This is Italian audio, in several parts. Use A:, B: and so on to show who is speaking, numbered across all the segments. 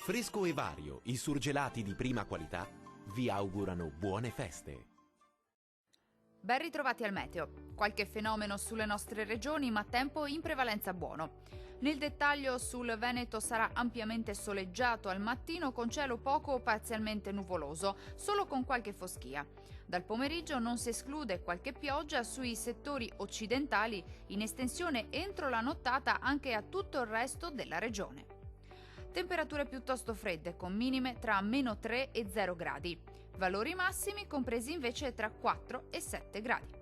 A: Fresco e vario, i surgelati di prima qualità vi augurano buone feste.
B: Ben ritrovati al meteo. Qualche fenomeno sulle nostre regioni, ma tempo in prevalenza buono. Nel dettaglio, sul Veneto sarà ampiamente soleggiato al mattino con cielo poco o parzialmente nuvoloso, solo con qualche foschia. Dal pomeriggio non si esclude qualche pioggia sui settori occidentali, in estensione entro la nottata anche a tutto il resto della regione. Temperature piuttosto fredde, con minime tra -3 e 0 gradi. Valori massimi compresi invece tra 4 e 7 gradi.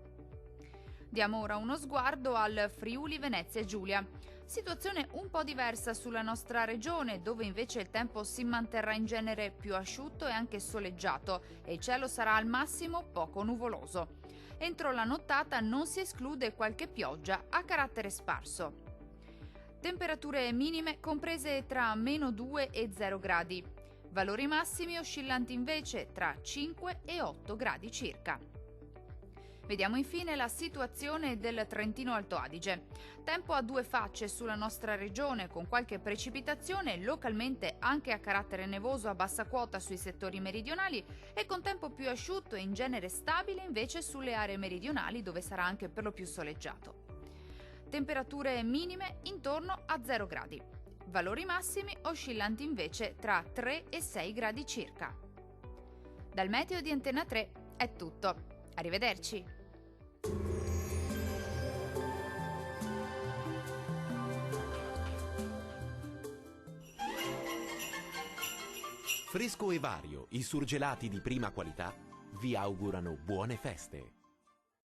B: Diamo ora uno sguardo al Friuli Venezia Giulia. Situazione un po' diversa sulla nostra regione, dove invece il tempo si manterrà in genere più asciutto e anche soleggiato e il cielo sarà al massimo poco nuvoloso. Entro la nottata non si esclude qualche pioggia a carattere sparso. Temperature minime comprese tra -2 e 0 gradi. Valori massimi oscillanti invece tra 5 e 8 gradi circa. Vediamo infine la situazione del Trentino Alto Adige. Tempo a due facce sulla nostra regione, con qualche precipitazione localmente anche a carattere nevoso a bassa quota sui settori meridionali e con tempo più asciutto e in genere stabile invece sulle aree meridionali, dove sarà anche per lo più soleggiato. Temperature minime intorno a 0 gradi. Valori massimi oscillanti invece tra 3 e 6 gradi circa. Dal meteo di Antena 3 è tutto. Arrivederci!
A: Fresco e vario, i surgelati di prima qualità vi augurano buone feste.